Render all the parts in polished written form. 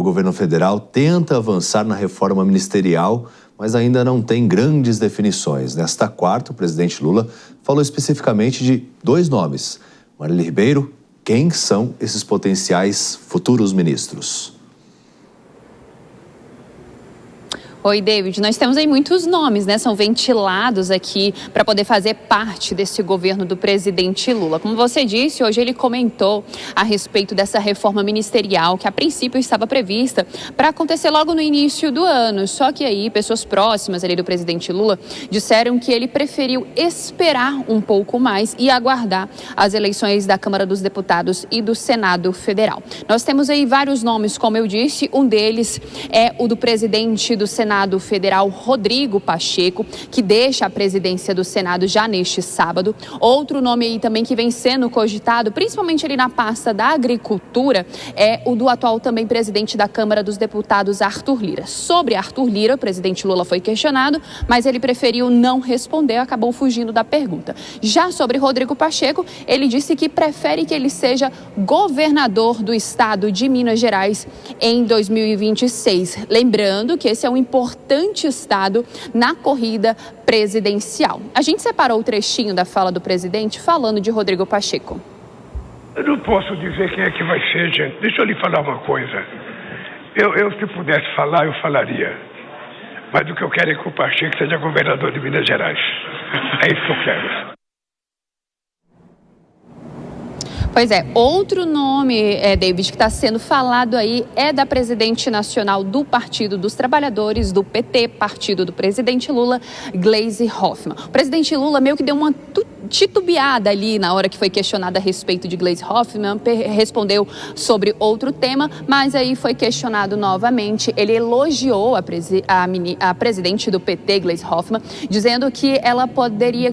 O governo federal tenta avançar na reforma ministerial, mas ainda não tem grandes definições. Nesta quarta, o presidente Lula falou especificamente de 2 nomes. Marília Ribeiro, quem são esses potenciais futuros ministros? Oi, David. Nós temos aí muitos nomes, né? São ventilados aqui para poder fazer parte desse governo do presidente Lula. Como você disse, hoje ele comentou a respeito dessa reforma ministerial que a princípio estava prevista para acontecer logo no início do ano. Só que aí pessoas próximas ali do presidente Lula disseram que ele preferiu esperar um pouco mais e aguardar as eleições da Câmara dos Deputados e do Senado Federal. Nós temos aí vários nomes, como eu disse, um deles é o do presidente do Senado Federal, Rodrigo Pacheco, que deixa a presidência do Senado já neste sábado. Outro nome aí também que vem sendo cogitado, principalmente ali na pasta da Agricultura, é o do atual também presidente da Câmara dos Deputados, Arthur Lira. Sobre Arthur Lira, o presidente Lula foi questionado, mas ele preferiu não responder, acabou fugindo da pergunta. Já sobre Rodrigo Pacheco, ele disse que prefere que ele seja governador do estado de Minas Gerais em 2026. Lembrando que esse é um importante estado na corrida presidencial. A gente separou o trechinho da fala do presidente falando de Rodrigo Pacheco. Eu não posso dizer quem é que vai ser, gente. Deixa eu lhe falar uma coisa. Eu se pudesse falar, eu falaria. Mas o que eu quero é que o Pacheco seja governador de Minas Gerais. É isso que eu quero. Pois é, outro nome, David, que está sendo falado aí é da presidente nacional do Partido dos Trabalhadores, do PT, partido do presidente Lula, Gleisi Hoffmann. O presidente Lula meio que deu uma titubeada ali na hora que foi questionada a respeito de Gleisi Hoffmann, respondeu sobre outro tema, mas aí foi questionado novamente. Ele elogiou a presidente do PT, Gleisi Hoffmann, dizendo que ela poderia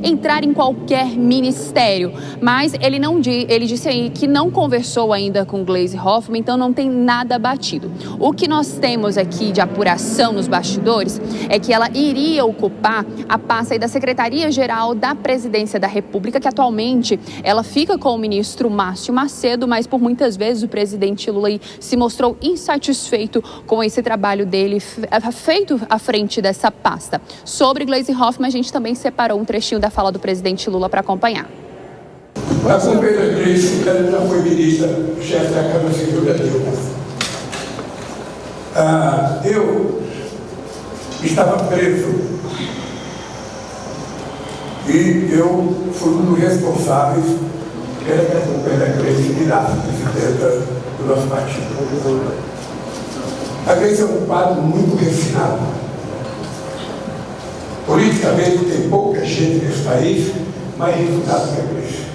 entrar em qualquer ministério, mas ele disse aí que não conversou ainda com Gleisi Hoffmann, então não tem nada batido. O que nós temos aqui de apuração nos bastidores é que ela iria ocupar a pasta aí da Secretaria-Geral da Presidência da República, que atualmente ela fica com o ministro Márcio Macedo, mas por muitas vezes o presidente Lula aí se mostrou insatisfeito com esse trabalho dele feito à frente dessa pasta. Sobre Gleisi Hoffmann, a gente também separou um trechinho da fala do presidente Lula para acompanhar. A companheira Gleisi, ela já foi ministra, chefe da Câmara Civil da Dilma. Eu estava preso e eu fui um dos responsáveis pela a companheira Gleisi virar presidenta do nosso partido. A Gleisi é um quadro muito refinado. Politicamente tem pouca gente nesse país, mais resultado que a Gleisi.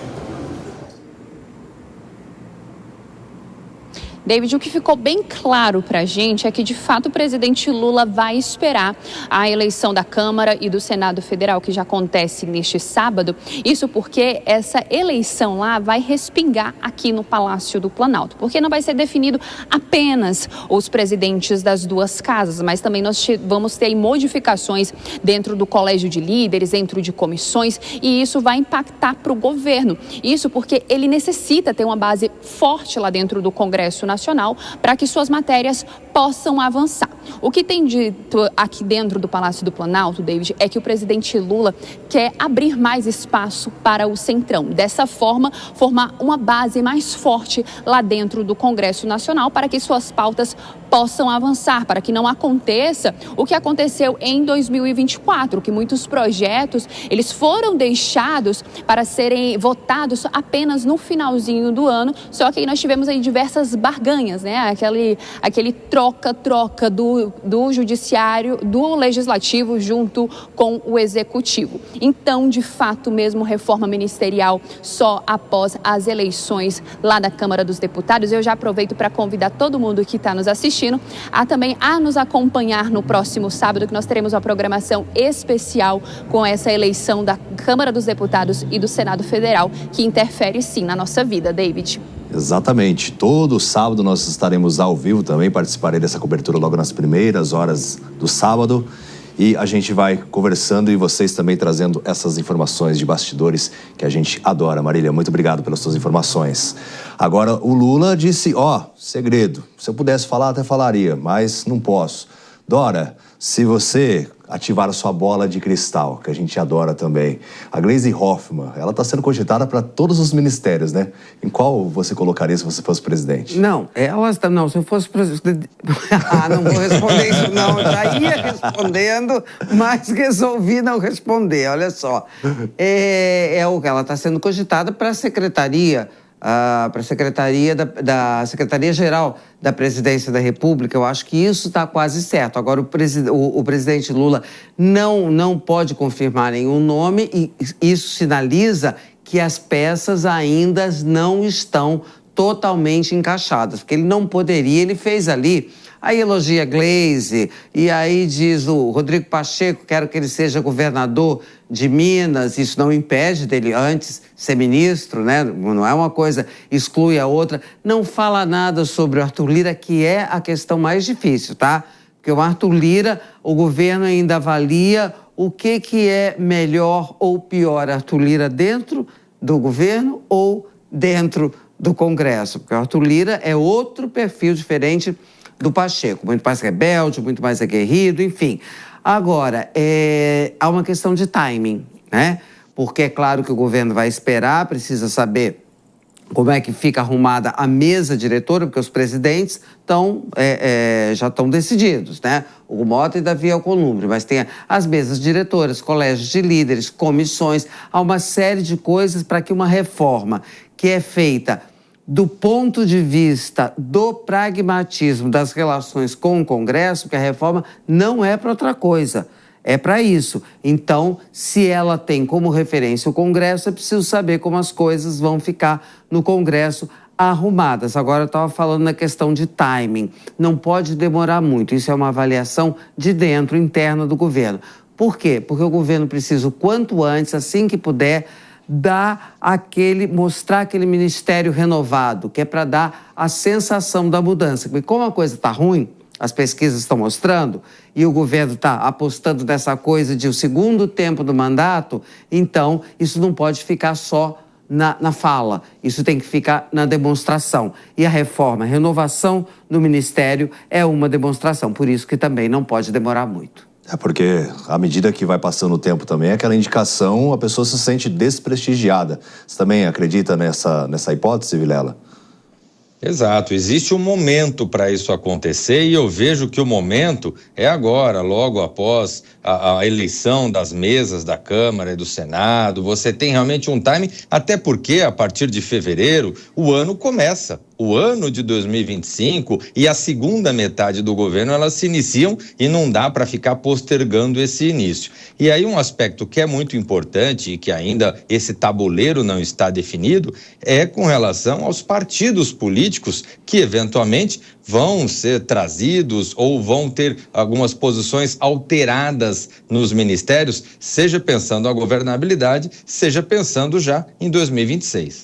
David, o que ficou bem claro para a gente é que, de fato, o presidente Lula vai esperar a eleição da Câmara e do Senado Federal, que já acontece neste sábado. Isso porque essa eleição lá vai respingar aqui no Palácio do Planalto, porque não vai ser definido apenas os presidentes das duas casas, mas também nós vamos ter modificações dentro do Colégio de Líderes, dentro de comissões, e isso vai impactar para o governo. Isso porque ele necessita ter uma base forte lá dentro do Congresso Nacional para que suas matérias possam avançar. O que tem dito aqui dentro do Palácio do Planalto, David, é que o presidente Lula quer abrir mais espaço para o Centrão. Dessa forma, formar uma base mais forte lá dentro do Congresso Nacional para que suas pautas possam avançar, para que não aconteça o que aconteceu em 2024, que muitos projetos eles foram deixados para serem votados apenas no finalzinho do ano, só que aí nós tivemos aí diversas barganhas, né? Aquele troca-troca do judiciário, do legislativo junto com o executivo. Então, de fato mesmo, reforma ministerial só após as eleições lá da Câmara dos Deputados. Eu já aproveito para convidar todo mundo que está nos assistindo a nos acompanhar no próximo sábado, que nós teremos uma programação especial com essa eleição da Câmara dos Deputados e do Senado Federal, que interfere sim na nossa vida, David. Exatamente. Todo sábado nós estaremos ao vivo também, participarei dessa cobertura logo nas primeiras horas do sábado. e a gente vai conversando e vocês também trazendo essas informações de bastidores que a gente adora. Marília, muito obrigado pelas suas informações. Agora, o Lula disse, segredo, se eu pudesse falar até falaria, mas não posso. Dora, se você ativar a sua bola de cristal, que a gente adora também, a Gleisi Hoffmann, ela está sendo cogitada para todos os ministérios, né? Em qual você colocaria se você fosse presidente? Não, se eu fosse presidente... não vou responder isso não, eu já ia respondendo, mas resolvi não responder, olha só. Ela está sendo cogitada para a secretaria, para a Secretaria-Geral da Presidência da República. Eu acho que isso está quase certo. Agora, o presidente Lula não pode confirmar nenhum nome e isso sinaliza que as peças ainda não estão totalmente encaixadas, porque ele não poderia, ele fez ali, aí elogia a Gleisi, e aí diz o Rodrigo Pacheco, quero que ele seja governador de Minas, isso não impede dele antes ser ministro, né? Não é uma coisa, exclui a outra, não fala nada sobre o Arthur Lira, que é a questão mais difícil, tá? Porque o Arthur Lira, o governo ainda avalia o que é melhor ou pior, Arthur Lira dentro do governo ou dentro do Congresso, porque o Arthur Lira é outro perfil diferente do Pacheco, muito mais rebelde, muito mais aguerrido, enfim. Agora, há uma questão de timing, né? Porque é claro que o governo vai esperar, precisa saber como é que fica arrumada a mesa diretora, porque os presidentes já estão decididos, né? O Mota e Davi Alcolumbre, mas tem as mesas diretoras, colégios de líderes, comissões, há uma série de coisas para que uma reforma que é feita do ponto de vista do pragmatismo das relações com o Congresso, porque a reforma não é para outra coisa, é para isso. Então, se ela tem como referência o Congresso, é preciso saber como as coisas vão ficar no Congresso arrumadas. Agora, eu estava falando na questão de timing. Não pode demorar muito. Isso é uma avaliação de dentro, interna do governo. Por quê? Porque o governo precisa, o quanto antes, assim que puder, mostrar aquele ministério renovado, que é para dar a sensação da mudança. Porque como a coisa está ruim, as pesquisas estão mostrando, e o governo está apostando nessa coisa de o segundo tempo do mandato, então isso não pode ficar só na fala, isso tem que ficar na demonstração. E a reforma, a renovação do ministério é uma demonstração, por isso que também não pode demorar muito. É porque, à medida que vai passando o tempo também, aquela indicação, a pessoa se sente desprestigiada. Você também acredita nessa hipótese, Vilela? Exato, existe um momento para isso acontecer e eu vejo que o momento é agora, logo após a eleição das mesas da Câmara e do Senado. Você tem realmente um timing, até porque a partir de fevereiro o ano começa. O ano de 2025 e a segunda metade do governo, elas se iniciam e não dá para ficar postergando esse início. E aí um aspecto que é muito importante e que ainda esse tabuleiro não está definido é com relação aos partidos políticos que eventualmente vão ser trazidos ou vão ter algumas posições alteradas nos ministérios, seja pensando a governabilidade, seja pensando já em 2026.